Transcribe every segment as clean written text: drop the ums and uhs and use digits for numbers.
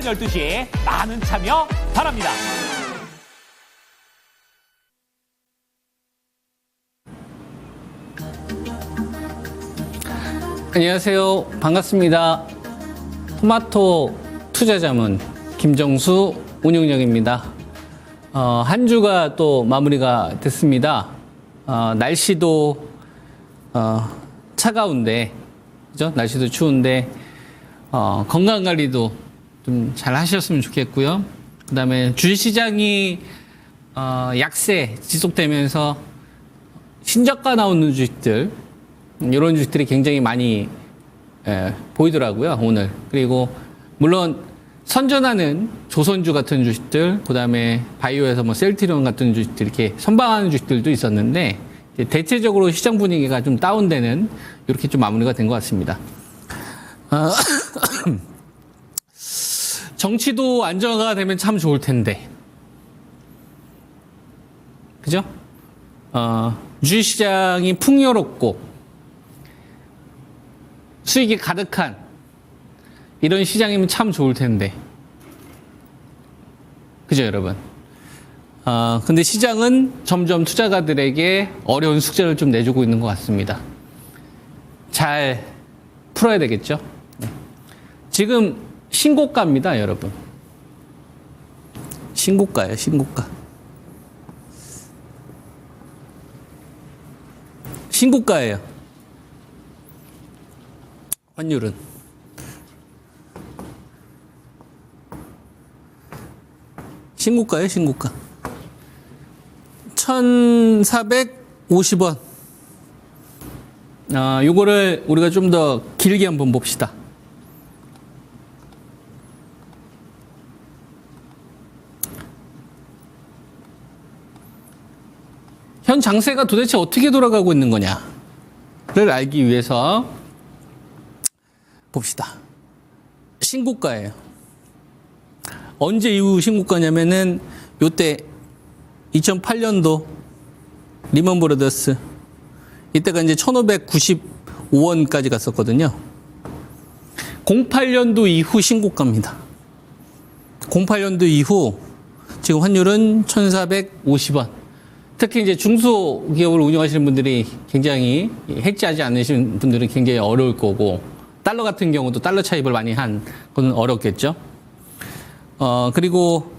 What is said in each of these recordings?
12시에 많은 참여 바랍니다. 안녕하세요. 반갑습니다. 토마토 투자자문 김정수 운용력입니다. 한 주가 또 마무리가 됐습니다. 날씨도 차가운데, 그죠? 날씨도 추운데 건강 관리도 좀 잘 하셨으면 좋겠고요. 그다음에 주식시장이 약세 지속되면서 신저가 나오는 주식들, 이런 주식들이 굉장히 많이 보이더라고요, 오늘. 그리고 물론 선전하는 조선주 같은 주식들, 그다음에 바이오에서 뭐 셀트리온 같은 주식들, 이렇게 선방하는 주식들도 있었는데 대체적으로 시장 분위기가 좀 다운되는, 이렇게 좀 마무리가 된 것 같습니다. 정치도 안정화가 되면 참 좋을 텐데, 그죠? 주식시장이 풍요롭고 수익이 가득한 이런 시장이면 참 좋을 텐데, 그죠, 여러분? 근데 시장은 점점 투자가들에게 어려운 숙제를 좀 내주고 있는 것 같습니다. 잘 풀어야 되겠죠? 지금 신고가입니다, 여러분. 신고가예요, 신고가. 신고가예요. 환율은. 신고가예요, 신고가. 1,450원. 요거를 우리가 좀 더 길게 한번 봅시다. 현 장세가 도대체 어떻게 돌아가고 있는 거냐를 알기 위해서 봅시다. 신고가예요. 언제 이후 신고가냐면은 요때 2008년도 리먼 브라더스, 이때가 이제 1,595원까지 갔었거든요. 08년도 이후 신고가입니다. 08년도 이후 지금 환율은 1,450원. 특히 이제 중소기업을 운영하시는 분들이 굉장히 해지하지 않으신 분들은 굉장히 어려울 거고, 달러 같은 경우도 달러 차입을 많이 한 건 어렵겠죠. 그리고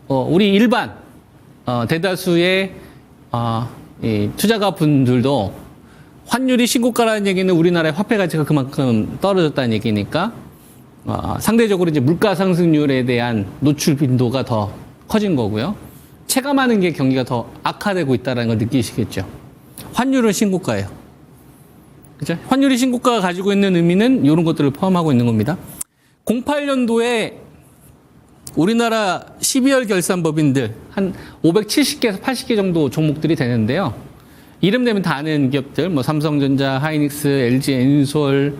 우리 일반 대다수의 이 투자가 분들도 환율이 신고가라는 얘기는 우리나라의 화폐 가치가 그만큼 떨어졌다는 얘기니까 상대적으로 이제 물가 상승률에 대한 노출 빈도가 더 커진 거고요. 체감하는 게 경기가 더 악화되고 있다는 걸 느끼시겠죠. 환율은 신고가예요. 그죠? 환율이 신고가가 가지고 있는 의미는 이런 것들을 포함하고 있는 겁니다. 08년도에 우리나라 12월 결산법인들 한 570개에서 80개 정도 종목들이 되는데요. 이름 되면 다 아는 기업들, 뭐 삼성전자, 하이닉스, LG 엔솔,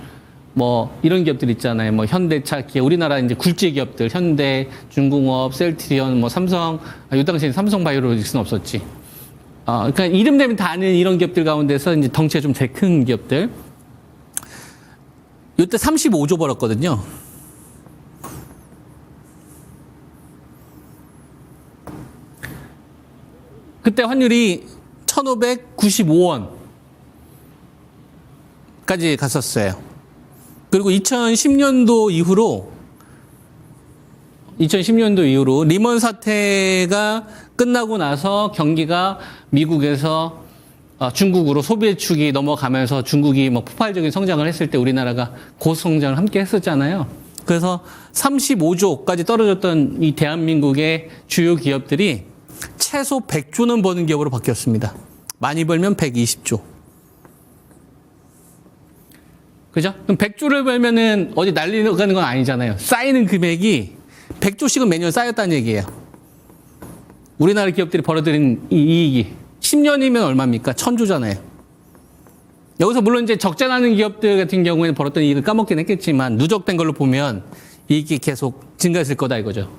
뭐 이런 기업들 있잖아요. 뭐 현대차, 기아, 우리나라 이제 굴지 기업들, 현대, 중공업, 셀트리온, 뭐 삼성, 이 당시에는 삼성바이오로직스는 없었지. 그러니까 이름 되면 다 아는 이런 기업들 가운데서 이제 덩치가 좀 제일 큰 기업들. 이때 35조 벌었거든요. 그때 환율이 1,595원까지 갔었어요. 그리고 2010년도 이후로 리먼 사태가 끝나고 나서 경기가 미국에서 중국으로 소비축이 넘어가면서 중국이 뭐 폭발적인 성장을 했을 때 우리나라가 고성장을 함께 했었잖아요. 그래서 35조까지 떨어졌던 이 대한민국의 주요 기업들이 최소 100조는 버는 기업으로 바뀌었습니다. 많이 벌면 120조. 그죠? 그럼 100조를 벌면은 어디 날리가는 건 아니잖아요. 쌓이는 금액이 100조씩은 매년 쌓였다는 얘기예요. 우리나라 기업들이 벌어들인 이 이익이 10년이면 얼마입니까? 1,000조잖아요. 여기서 물론 이제 적자 나는 기업들 같은 경우에는 벌었던 이익을 까먹긴 했겠지만 누적된 걸로 보면 이익이 계속 증가했을 거다 이거죠.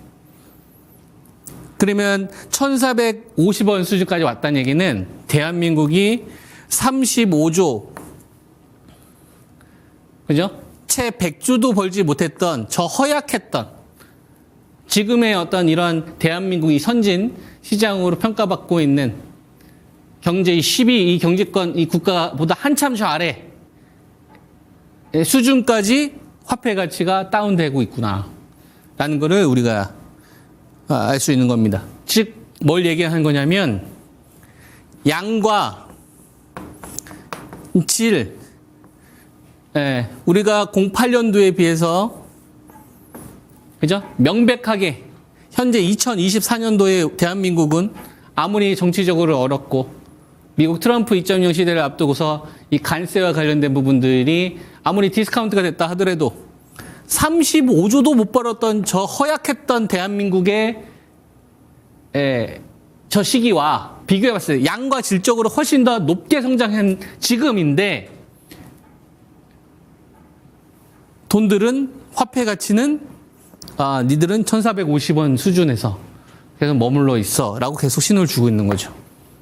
그러면 1,450원 수준까지 왔다는 얘기는 대한민국이 35조, 그죠? 채 100조도 벌지 못했던 저 허약했던 지금의 어떤 이런 대한민국이 선진 시장으로 평가받고 있는 경제 10위 이 경제권 이 국가보다 한참 저 아래 수준까지 화폐 가치가 다운되고 있구나라는 것을 우리가 알 수 있는 겁니다. 즉, 뭘 얘기하는 거냐면 양과 질, 우리가 08년도에 비해서 그죠? 명백하게 현재 2024년도에 대한민국은 아무리 정치적으로 어렵고 미국 트럼프 2.0 시대를 앞두고서 이 관세와 관련된 부분들이 아무리 디스카운트가 됐다 하더라도 35조도 못 벌었던 저 허약했던 대한민국의 저 시기와 비교해 봤을 때 양과 질적으로 훨씬 더 높게 성장한 지금인데 돈들은 화폐 가치는 니들은 1,450원 수준에서 계속 머물러 있어 라고 계속 신호를 주고 있는 거죠.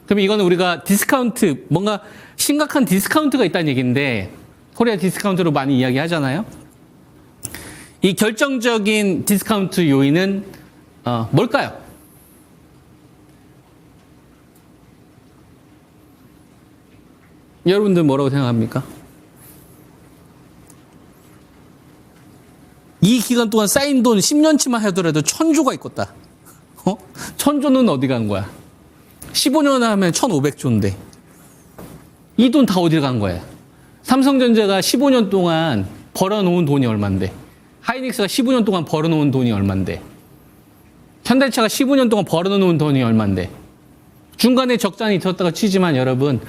그럼 이거는 우리가 디스카운트, 뭔가 심각한 디스카운트가 있다는 얘기인데 코리아 디스카운트로 많이 이야기하잖아요. 이 결정적인 디스카운트 요인은 뭘까요? 여러분들 뭐라고 생각합니까? 이 기간 동안 쌓인 돈 10년치만 하더라도 1,000조가 있겠다. 1,000조는 어디 간 거야? 15년 하면 1,500조인데. 이 돈 다 어디 간 거야? 삼성전자가 15년 동안 벌어놓은 돈이 얼만데? 하이닉스가 15년 동안 벌어놓은 돈이 얼만데? 현대차가 15년 동안 벌어놓은 돈이 얼만데? 중간에 적자는 있었다가 치지만 여러분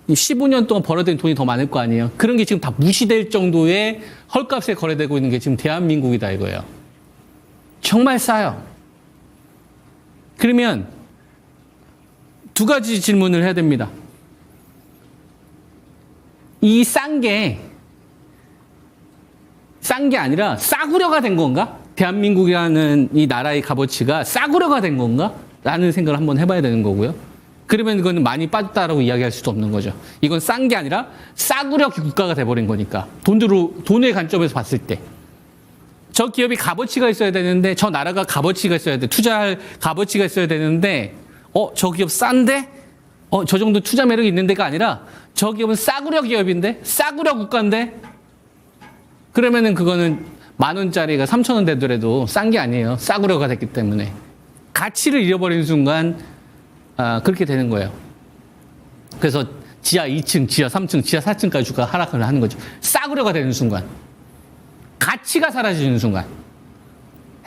15년 동안 벌어들인 돈이 더 많을 거 아니에요. 그런 게 지금 다 무시될 정도의 헐값에 거래되고 있는 게 지금 대한민국이다 이거예요. 정말 싸요. 그러면 두 가지 질문을 해야 됩니다. 이 싼 게 아니라 싸구려가 된 건가? 대한민국이라는 이 나라의 값어치가 싸구려가 된 건가? 라는 생각을 한번 해봐야 되는 거고요. 그러면 이거는 많이 빠졌다라고 이야기할 수도 없는 거죠. 이건 싼 게 아니라 싸구려 국가가 돼버린 거니까. 돈의 관점에서 봤을 때. 저 기업이 값어치가 있어야 되는데, 저 나라가 값어치가 있어야 돼. 투자할 값어치가 있어야 되는데, 저 기업 싼데? 저 정도 투자 매력이 있는 데가 아니라, 저 기업은 싸구려 기업인데? 싸구려 국가인데? 그러면은 그거는 10,000원짜리가 3,000원 되더라도 싼 게 아니에요. 싸구려가 됐기 때문에. 가치를 잃어버리는 순간, 그렇게 되는 거예요. 그래서 지하 2층, 지하 3층, 지하 4층까지 주가 하락을 하는 거죠. 싸구려가 되는 순간. 가치가 사라지는 순간.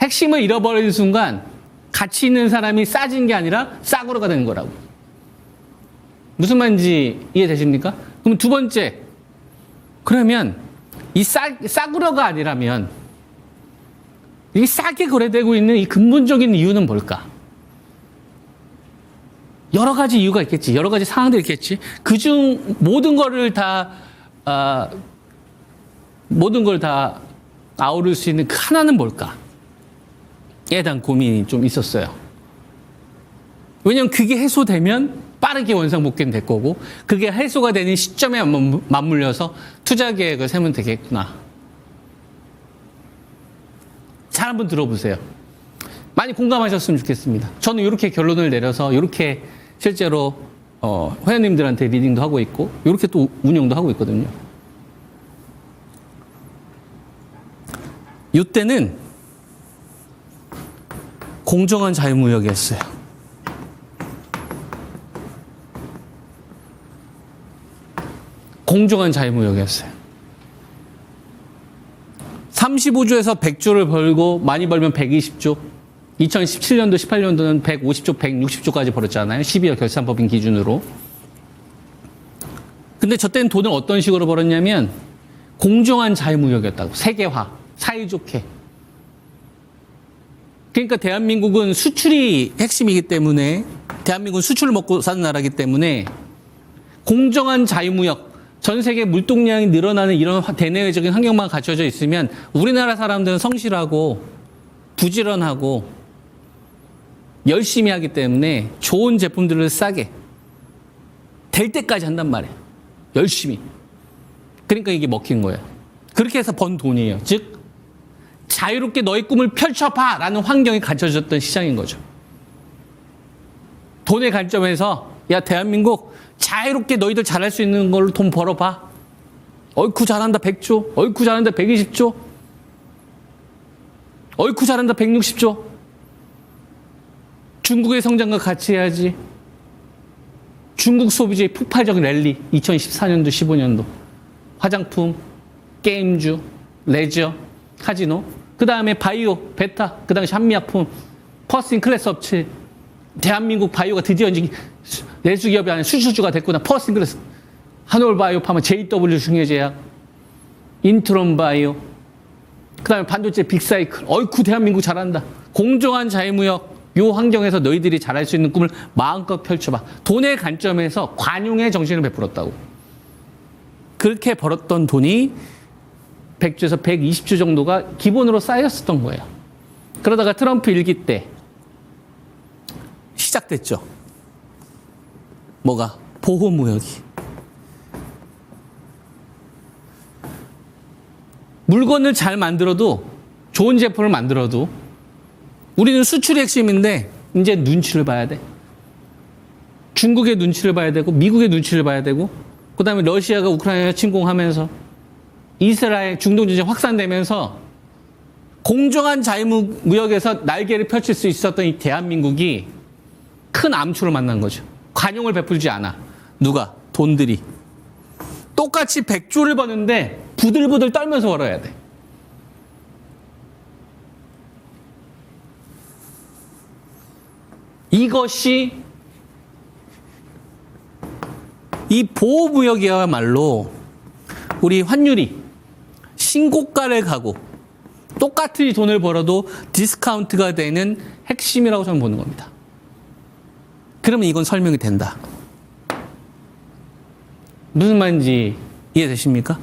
핵심을 잃어버리는 순간 가치 있는 사람이 싸진 게 아니라 싸구려가 되는 거라고. 무슨 말인지 이해되십니까? 그럼 두 번째. 그러면 이 싸구려가 아니라면 이 싸게 거래되고 있는 이 근본적인 이유는 뭘까? 여러 가지 이유가 있겠지. 여러 가지 상황들이 있겠지. 그중 모든 걸 다 아우를 수 있는 그 하나는 뭘까? 에 대한 고민이 좀 있었어요. 왜냐면 그게 해소되면 빠르게 원상복귀는 될 거고, 그게 해소가 되는 시점에 맞물려서 투자 계획을 세면 되겠구나. 잘 한번 들어보세요. 많이 공감하셨으면 좋겠습니다. 저는 이렇게 결론을 내려서 이렇게 실제로 회원님들한테 리딩도 하고 있고 이렇게 또 운영도 하고 있거든요. 이때는 공정한 자유무역이었어요. 공정한 자유무역이었어요. 35조에서 100조를 벌고 많이 벌면 120조. 2017년도, 18년도는 150조, 160조까지 벌었잖아요. 12월 결산법인 기준으로. 근데 저 때는 돈을 어떤 식으로 벌었냐면 공정한 자유무역이었다고. 세계화, 사이좋게. 그러니까 대한민국은 수출이 핵심이기 때문에, 대한민국은 수출을 먹고 사는 나라이기 때문에 공정한 자유무역, 전 세계 물동량이 늘어나는 이런 대내외적인 환경만 갖춰져 있으면 우리나라 사람들은 성실하고 부지런하고 열심히 하기 때문에 좋은 제품들을 싸게 될 때까지 한단 말이에요. 열심히. 그러니까 이게 먹힌 거예요. 그렇게 해서 번 돈이에요. 즉 자유롭게 너의 꿈을 펼쳐봐 라는 환경이 갖춰졌던 시장인 거죠. 돈의 관점에서 야 대한민국 자유롭게 너희들 잘할 수 있는 걸로 돈 벌어봐. 어이쿠 잘한다 100조, 어이쿠 잘한다 120조, 어이쿠 잘한다 160조. 중국의 성장과 같이 해야지. 중국 소비주의 폭발적인 랠리 2014년도 15년도 화장품, 게임주, 레저, 카지노, 그 다음에 바이오, 베타, 그 당시 한미약품, 퍼스트 인 클래스 업체. 대한민국 바이오가 드디어 이제 내수기업이 아닌 수출주가 됐구나. 퍼스트 인 클래스. 한올 바이오 파마, JW 중해제약, 인트론 바이오, 그 다음에 반도체 빅사이클. 어이쿠 대한민국 잘한다. 공정한 자유무역. 요 환경에서 너희들이 잘할 수 있는 꿈을 마음껏 펼쳐봐. 돈의 관점에서 관용의 정신을 베풀었다고. 그렇게 벌었던 돈이 100조에서 120조 정도가 기본으로 쌓였었던 거예요. 그러다가 트럼프 일기 때 시작됐죠. 뭐가? 보호무역이. 물건을 잘 만들어도, 좋은 제품을 만들어도 우리는 수출이 핵심인데 이제 눈치를 봐야 돼. 중국의 눈치를 봐야 되고 미국의 눈치를 봐야 되고 그 다음에 러시아가 우크라이나 침공하면서 이스라엘 중동 전쟁 확산되면서 공정한 자유무역에서 날개를 펼칠 수 있었던 이 대한민국이 큰 암초를 만난 거죠. 관용을 베풀지 않아. 누가? 돈들이. 똑같이 100조를 버는데 부들부들 떨면서 벌어야 돼. 이것이 이 보호무역이야말로 우리 환율이 신고가를 가고 똑같이 돈을 벌어도 디스카운트가 되는 핵심이라고 저는 보는 겁니다. 그러면 이건 설명이 된다. 무슨 말인지 이해되십니까?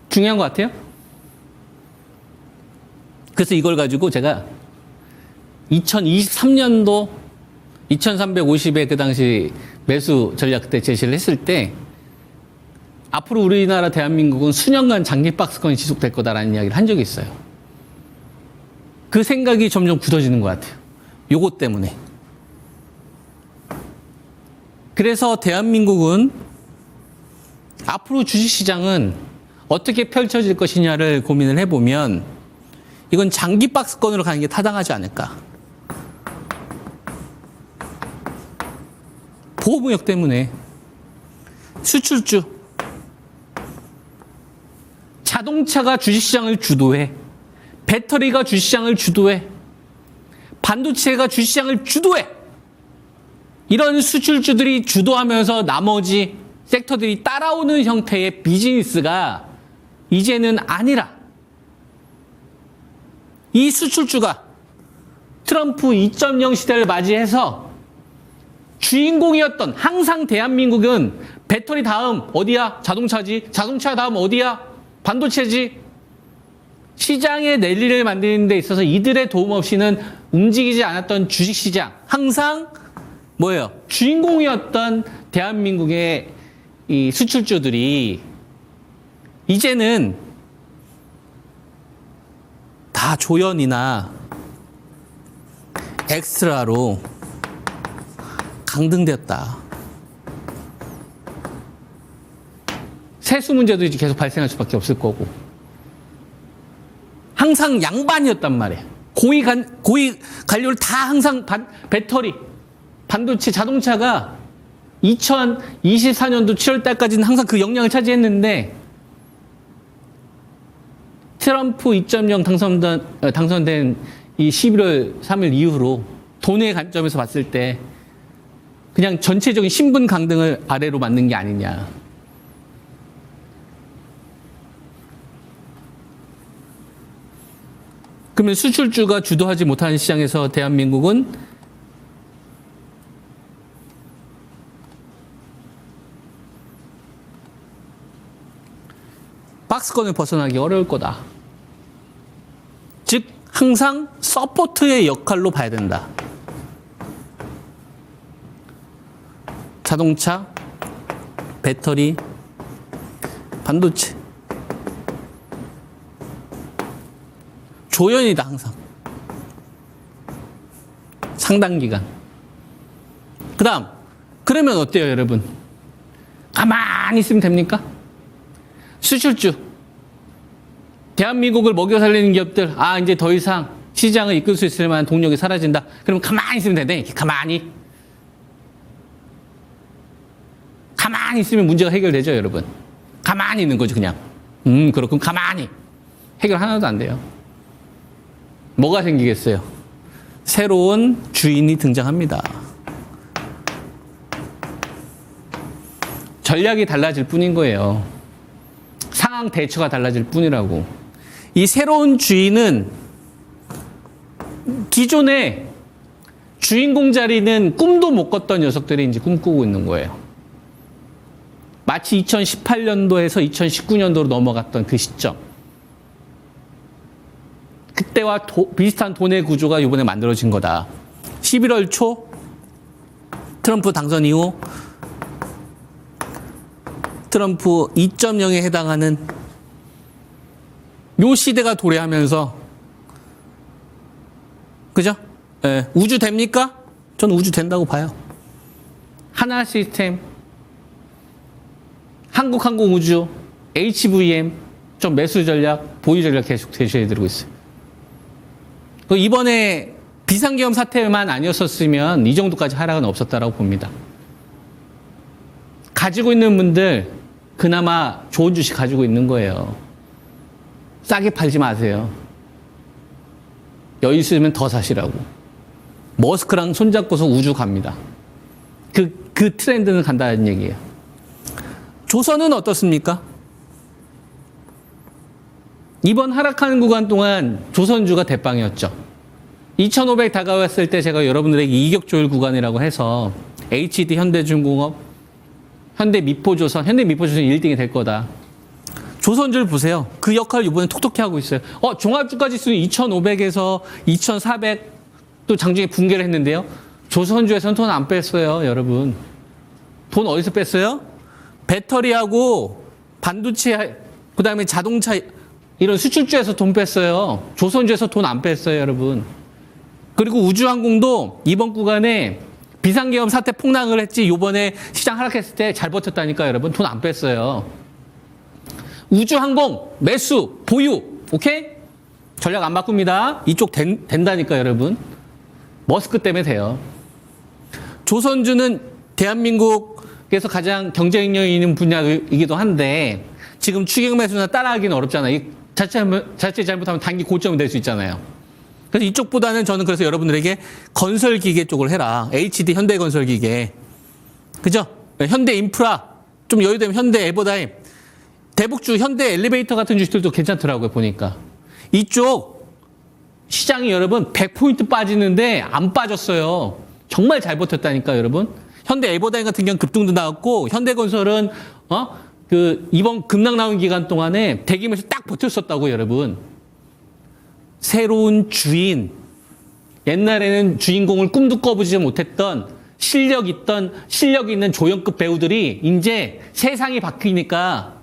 중요한 것 같아요? 그래서 이걸 가지고 제가 2023년도 2350에 그 당시 매수 전략 때 제시를 했을 때 앞으로 우리나라 대한민국은 수년간 장기 박스권이 지속될 거다라는 이야기를 한 적이 있어요. 그 생각이 점점 굳어지는 것 같아요. 요것 때문에. 그래서 대한민국은 앞으로 주식시장은 어떻게 펼쳐질 것이냐를 고민을 해보면 이건 장기 박스권으로 가는 게 타당하지 않을까. 보호무역 때문에 수출주, 자동차가 주식시장을 주도해, 배터리가 주식시장을 주도해, 반도체가 주식시장을 주도해. 이런 수출주들이 주도하면서 나머지 섹터들이 따라오는 형태의 비즈니스가 이제는 아니라 이 수출주가 트럼프 2.0 시대를 맞이해서 주인공이었던, 항상 대한민국은 배터리 다음 어디야? 자동차지. 자동차 다음 어디야? 반도체지. 시장의 랠리를 만드는 데 있어서 이들의 도움 없이는 움직이지 않았던 주식시장, 항상 뭐예요? 주인공이었던 대한민국의 이 수출주들이 이제는 다 조연이나 엑스트라로 강등되었다. 세수 문제도 이제 계속 발생할 수밖에 없을 거고. 항상 양반이었단 말이에요. 고위 관료를 다 항상 배터리, 반도체, 자동차가 2024년도 7월 달까지는 항상 그 역량을 차지했는데 트럼프 2.0 당선된 이 11월 3일 이후로 돈의 관점에서 봤을 때 그냥 전체적인 신분 강등을 아래로 만든 게 아니냐. 그러면 수출주가 주도하지 못하는 시장에서 대한민국은 박스권을 벗어나기 어려울 거다. 즉 항상 서포트의 역할로 봐야 된다. 자동차, 배터리, 반도체 조연이다, 항상. 상당 기간. 그 다음, 그러면 어때요, 여러분? 가만히 있으면 됩니까? 수출주. 대한민국을 먹여 살리는 기업들, 이제 더 이상 시장을 이끌 수 있을 만한 동력이 사라진다. 그러면 가만히 있으면 되네. 이렇게 가만히. 가만히 있으면 문제가 해결되죠, 여러분. 가만히 있는 거죠, 그냥. 그렇군. 가만히. 해결 하나도 안 돼요. 뭐가 생기겠어요? 새로운 주인이 등장합니다. 전략이 달라질 뿐인 거예요. 상황 대처가 달라질 뿐이라고. 이 새로운 주인은 기존에 주인공 자리는 꿈도 못 꿨던 녀석들이 이제 꿈꾸고 있는 거예요. 마치 2018년도에서 2019년도로 넘어갔던 그 시점. 그때와 비슷한 돈의 구조가 이번에 만들어진 거다. 11월 초 트럼프 당선 이후 트럼프 2.0에 해당하는 요 시대가 도래하면서, 그죠? 예, 우주 됩니까? 저는 우주 된다고 봐요. 하나 시스템, 한국항공우주, HVM, 좀 매수 전략, 보유 전략 계속 제시해드리고 있어요. 이번에 비상계엄 사태만 아니었었으면 이 정도까지 하락은 없었다라고 봅니다. 가지고 있는 분들 그나마 좋은 주식 가지고 있는 거예요. 싸게 팔지 마세요. 여유 있으면 더 사시라고. 머스크랑 손잡고서 우주 갑니다. 그 트렌드는 간다는 얘기예요. 조선은 어떻습니까? 이번 하락하는 구간 동안 조선주가 대빵이었죠. 2500 다가왔을 때 제가 여러분들에게 이격 조율 구간이라고 해서 HD 현대중공업, 현대미포조선 1등이 될 거다. 조선주를 보세요. 그 역할을 이번에 톡톡히 하고 있어요. 종합주가 지수는 2500에서 2400 또 장중에 붕괴를 했는데요. 조선주에서는 돈 안 뺐어요, 여러분. 돈 어디서 뺐어요? 배터리하고 반도체, 그 다음에 자동차 이런 수출주에서 돈 뺐어요. 조선주에서 돈 안 뺐어요, 여러분. 그리고 우주항공도 이번 구간에 비상계엄 사태 폭락을 했지 요번에 시장 하락했을 때 잘 버텼다니까, 여러분. 돈 안 뺐어요. 우주항공 매수 보유, 오케이? 전략 안 바꿉니다. 이쪽 된다니까, 여러분. 머스크 때문에 돼요. 조선주는 대한민국에서 가장 경쟁력 있는 분야이기도 한데 지금 추경 매수나 따라하기는 어렵잖아요. 자칫 잘못하면 단기 고점이 될 수 있잖아요. 그래서 이쪽보다는 저는 그래서 여러분들에게 건설기계 쪽을 해라. HD 현대건설기계. 그죠? 현대인프라, 좀 여유되면 현대에버다임, 대북주 현대 엘리베이터 같은 주식들도 괜찮더라고요, 보니까. 이쪽 시장이 여러분 100포인트 빠지는데 안 빠졌어요. 정말 잘 버텼다니까, 여러분. 현대에버다임 같은 경우는 급등도 나왔고, 현대건설은 이번 급락 나온 기간 동안에 대기면서 딱 버텼었다고, 여러분. 새로운 주인. 옛날에는 주인공을 꿈도 꿔보지 못했던 실력 있는 조연급 배우들이 이제 세상이 바뀌니까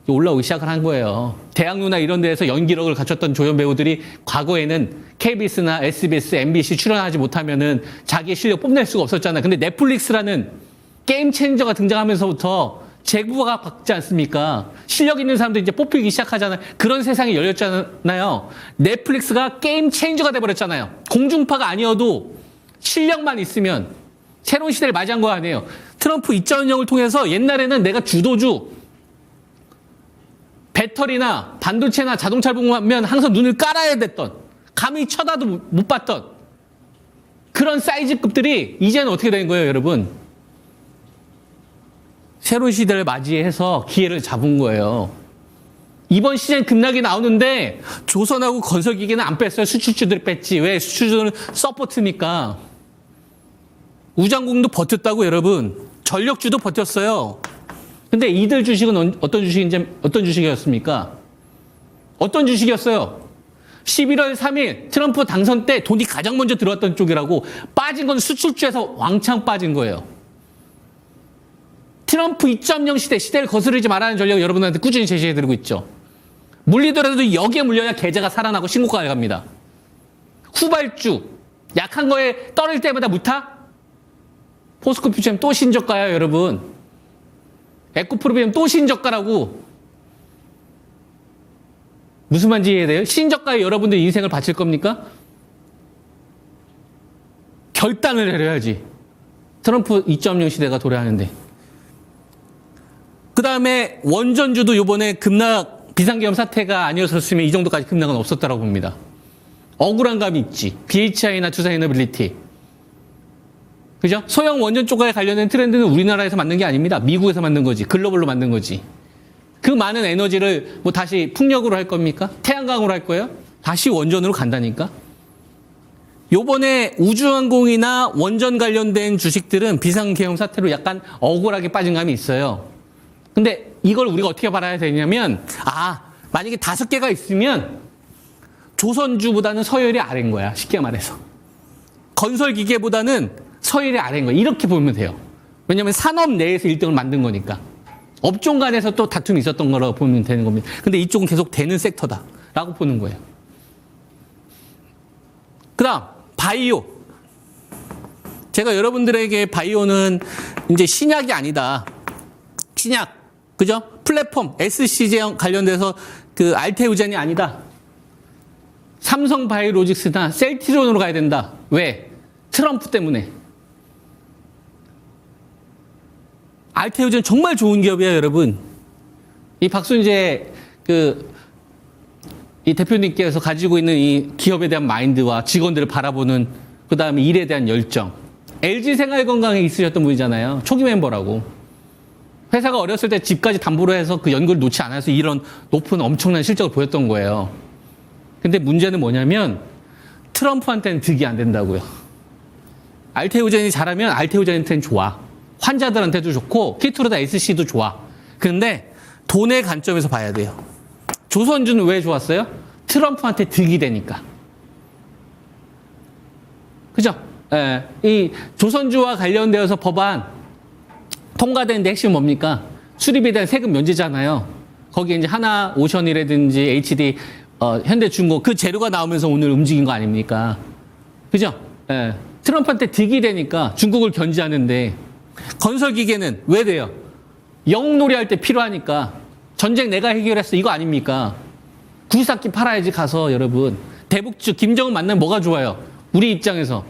올라오기 시작을 한 거예요. 대학로나 이런 데에서 연기력을 갖췄던 조연 배우들이 과거에는 KBS나 SBS, MBC 출연하지 못하면은 자기의 실력 뽐낼 수가 없었잖아요. 근데 넷플릭스라는 게임 체인저가 등장하면서부터 제구가 바뀌지 않습니까? 실력 있는 사람들이 이제 뽑히기 시작하잖아요. 그런 세상이 열렸잖아요. 넷플릭스가 게임 체인저가 돼버렸잖아요. 공중파가 아니어도 실력만 있으면 새로운 시대를 맞이한 거 아니에요. 트럼프 2.0을 통해서 옛날에는 내가 주도주, 배터리나 반도체나 자동차를 보면 항상 눈을 깔아야 됐던, 감히 쳐다도 못 봤던 그런 사이즈급들이 이제는 어떻게 된 거예요, 여러분? 새로운 시대를 맞이해서 기회를 잡은 거예요. 이번 시즌 급락이 나오는데 조선하고 건설기계는 안 뺐어요. 수출주들이 뺐지. 왜? 수출주들은 서포트니까. 우장공도 버텼다고, 여러분. 전력주도 버텼어요. 근데 이들 주식은 어떤 주식이었습니까? 어떤 주식이었어요? 11월 3일 트럼프 당선 때 돈이 가장 먼저 들어왔던 쪽이라고. 빠진 건 수출주에서 왕창 빠진 거예요. 트럼프 2.0 시대를 거스르지 말라는 전략을 여러분한테 꾸준히 제시해드리고 있죠. 물리더라도 여기에 물려야 계좌가 살아나고 신고가에 갑니다. 후발주, 약한 거에 떨어질 때마다 무타? 포스코 퓨처엠 또 신저가야, 여러분. 에코프로비엠 또 신저가라고. 무슨 말인지 이해해야 돼요? 신저가에 여러분들 인생을 바칠 겁니까? 결단을 내려야지. 트럼프 2.0 시대가 도래하는데. 그 다음에 원전주도 요번에 급락, 비상계엄 사태가 아니었었으면 이 정도까지 급락은 없었다고 봅니다. 억울한 감이 있지. BHI나 투자에너빌리티. 그죠? 소형 원전 쪽에 관련된 트렌드는 우리나라에서 만든 게 아닙니다. 미국에서 만든 거지. 글로벌로 만든 거지. 그 많은 에너지를 뭐 다시 풍력으로 할 겁니까? 태양광으로 할 거예요? 다시 원전으로 간다니까? 요번에 우주항공이나 원전 관련된 주식들은 비상계엄 사태로 약간 억울하게 빠진 감이 있어요. 근데 이걸 우리가 어떻게 봐야 되냐면, 만약에 5개가 있으면 조선주보다는 서열이 아래인 거야. 쉽게 말해서. 건설기계보다는 서열이 아래인 거야. 이렇게 보면 돼요. 왜냐하면 산업 내에서 1등을 만든 거니까. 업종 간에서 또 다툼이 있었던 거라고 보면 되는 겁니다. 근데 이쪽은 계속 되는 섹터다라고 보는 거예요. 그 다음, 바이오. 제가 여러분들에게 바이오는 이제 신약이 아니다. 신약. 그죠? 플랫폼, SC제 관련돼서 그 알테우젠이 아니다. 삼성 바이오로직스나 셀트리온으로 가야 된다. 왜? 트럼프 때문에. 알테우젠 정말 좋은 기업이에요, 여러분. 이 박순재 이 대표님께서 가지고 있는 이 기업에 대한 마인드와 직원들을 바라보는 그 다음에 일에 대한 열정. LG 생활건강에 있으셨던 분이잖아요. 초기 멤버라고. 회사가 어렸을 때 집까지 담보로 해서 그 연구를 놓지 않아서 이런 높은 엄청난 실적을 보였던 거예요. 근데 문제는 뭐냐면 트럼프한테는 득이 안 된다고요. 알테우젠이 잘하면 알테우젠한테는 좋아. 환자들한테도 좋고 키투르다 SC도 좋아. 근데 돈의 관점에서 봐야 돼요. 조선주는 왜 좋았어요? 트럼프한테 득이 되니까. 그죠? 예, 이 조선주와 관련되어서 법안 통과되는데 핵심은 뭡니까? 수립에 대한 세금 면제잖아요. 거기에 이제 하나 오션이라든지 HD, 현대중공 그 재료가 나오면서 오늘 움직인 거 아닙니까? 그죠? 예, 트럼프한테 득이 되니까 중국을 견제하는데 건설기계는 왜 돼요? 영웅놀이 할 때 필요하니까. 전쟁 내가 해결했어. 이거 아닙니까? 구삭기 팔아야지 가서 여러분. 대북주 김정은 만나면 뭐가 좋아요? 우리 입장에서.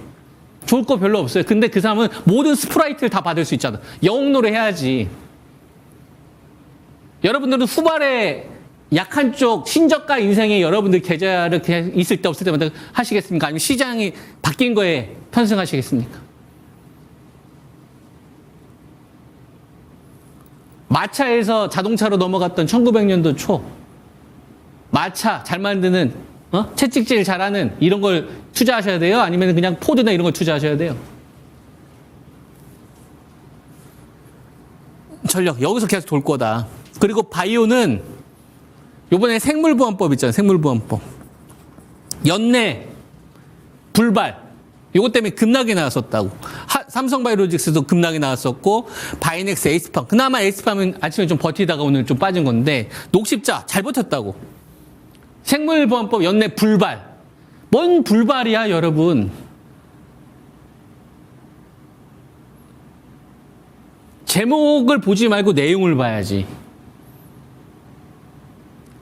좋을 거 별로 없어요. 근데 그 사람은 모든 스프라이트를 다 받을 수 있잖아. 영웅놀이 해야지. 여러분들은 후발에 약한 쪽 신저가 인생에 여러분들 계좌를 그냥 있을 때 없을 때마다 하시겠습니까? 아니면 시장이 바뀐 거에 편승하시겠습니까? 마차에서 자동차로 넘어갔던 1900년도 초 마차 잘 만드는 채찍질 잘하는 이런 걸 투자하셔야 돼요? 아니면 그냥 포드나 이런 걸 투자하셔야 돼요? 전력 여기서 계속 돌 거다. 그리고 바이오는 요번에 생물보안법 있잖아요. 생물보안법. 연내 불발 요것 때문에 급락이 나왔었다고. 삼성바이오로직스도 급락이 나왔었고 바이넥스 에이스팜. 그나마 에이스팜은 아침에 좀 버티다가 오늘 좀 빠진 건데 녹십자 잘 버텼다고. 생물보안법 연내 불발. 뭔 불발이야 여러분. 제목을 보지 말고 내용을 봐야지.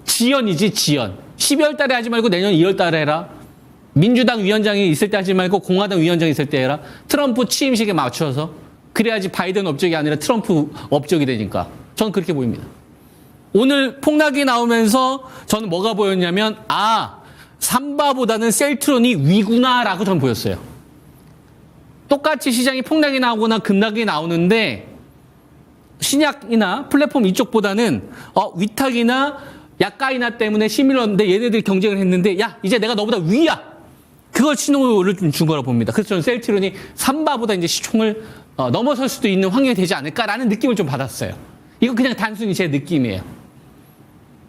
지연이지 지연. 12월 달에 하지 말고 내년 2월 달에 해라. 민주당 위원장이 있을 때 하지 말고 공화당 위원장이 있을 때 해라. 트럼프 취임식에 맞춰서. 그래야지 바이든 업적이 아니라 트럼프 업적이 되니까. 저는 그렇게 보입니다. 오늘 폭락이 나오면서 저는 뭐가 보였냐면 삼바보다는 셀트론이 위구나라고 저는 보였어요. 똑같이 시장이 폭락이 나오거나 급락이 나오는데 신약이나 플랫폼 이쪽보다는 위탁이나 약가이나 때문에 시밀러인데 얘네들이 경쟁을 했는데 야 이제 내가 너보다 위야. 그걸 신호를 좀 준 거라고 봅니다. 그래서 저는 셀트론이 삼바보다 이제 시총을 넘어설 수도 있는 환경이 되지 않을까라는 느낌을 좀 받았어요. 이거 그냥 단순히 제 느낌이에요.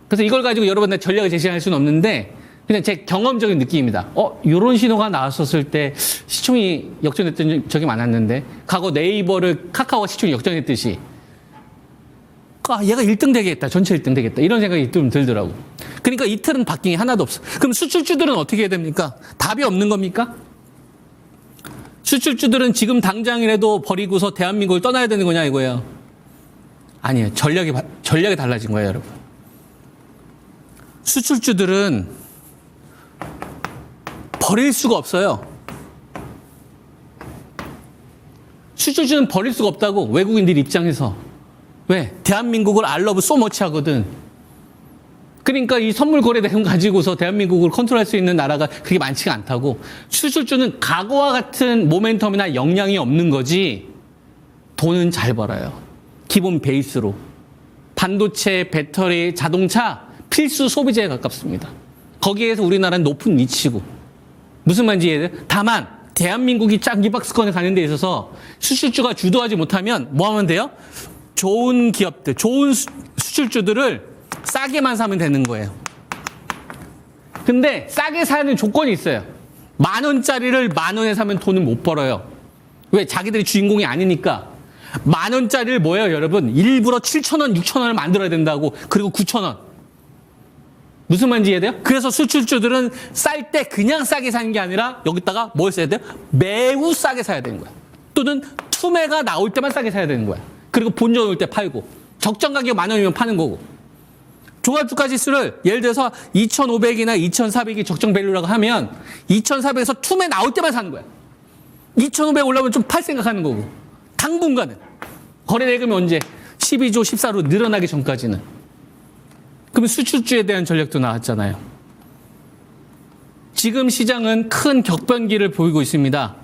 그래서 이걸 가지고 여러분들 전략을 제시할 수는 없는데 그냥 제 경험적인 느낌입니다. 이런 신호가 나왔었을 때 시총이 역전했던 적이 많았는데 과거 네이버를 카카오가 시총이 역전했듯이 얘가 1등 되겠다. 전체 1등 되겠다. 이런 생각이 좀 들더라고. 그러니까 이틀은 바뀐 게 하나도 없어. 그럼 수출주들은 어떻게 해야 됩니까? 답이 없는 겁니까? 수출주들은 지금 당장이라도 버리고서 대한민국을 떠나야 되는 거냐 이거예요. 아니에요. 전략이 달라진 거예요, 여러분. 수출주들은 버릴 수가 없어요. 수출주는 버릴 수가 없다고, 외국인들 입장에서. 왜? 대한민국을 알러브 소머치 하거든. 그러니까 이 선물 거래 대금 가지고서 대한민국을 컨트롤할 수 있는 나라가 그렇게 많지가 않다고. 수출주는 과거와 같은 모멘텀이나 역량이 없는 거지, 돈은 잘 벌어요. 기본 베이스로. 반도체, 배터리, 자동차 필수 소비재에 가깝습니다. 거기에서 우리나라는 높은 위치고. 무슨 말인지 이해돼요? 다만 대한민국이 짱기박스권에 가는 데 있어서 수출주가 주도하지 못하면 뭐 하면 돼요? 좋은 기업들, 좋은 수출주들을 싸게만 사면 되는 거예요. 근데 싸게 사는 조건이 있어요. 10,000원짜리를 10,000원에 사면 돈을 못 벌어요. 왜? 자기들이 주인공이 아니니까. 10,000원짜리를 뭐예요, 여러분? 일부러 7,000원, 6,000원을 만들어야 된다고. 그리고 9,000원. 무슨 말인지 이해돼요? 그래서 수출주들은 쌀 때 그냥 싸게 사는 게 아니라 여기다가 뭘 써야 돼요? 매우 싸게 사야 되는 거야. 또는 투매가 나올 때만 싸게 사야 되는 거야. 그리고 본전 올 때 팔고. 적정 가격 10,000원이면 파는 거고. 종합주가 지수를 예를 들어서 2,500이나 2,400이 적정 밸류라고 하면 2,400에서 투매 나올 때만 사는 거야. 2,500 올라오면 좀 팔 생각하는 거고. 당분간은. 거래 대금이 언제? 12조, 14로 늘어나기 전까지는. 그럼 수출주에 대한 전략도 나왔잖아요. 지금 시장은 큰 격변기를 보이고 있습니다.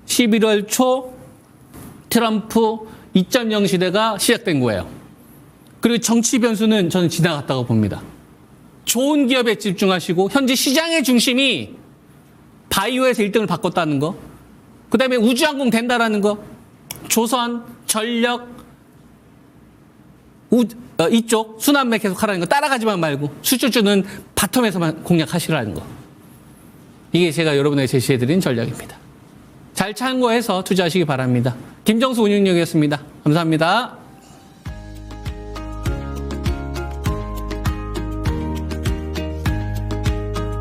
11월 초 트럼프 2.0 시대가 시작된 거예요. 그리고 정치 변수는 저는 지나갔다고 봅니다. 좋은 기업에 집중하시고 현재 시장의 중심이 바이오에서 1등을 바꿨다는 거, 그 다음에 우주항공 된다라는 거, 조선, 전력, 이쪽 순환매 계속 하라는 거 따라가지만 말고 수출주는 바텀에서만 공략하시라는 거. 이게 제가 여러분에게 제시해드린 전략입니다. 잘 참고해서 투자하시기 바랍니다. 김정수 운용력이었습니다. 감사합니다.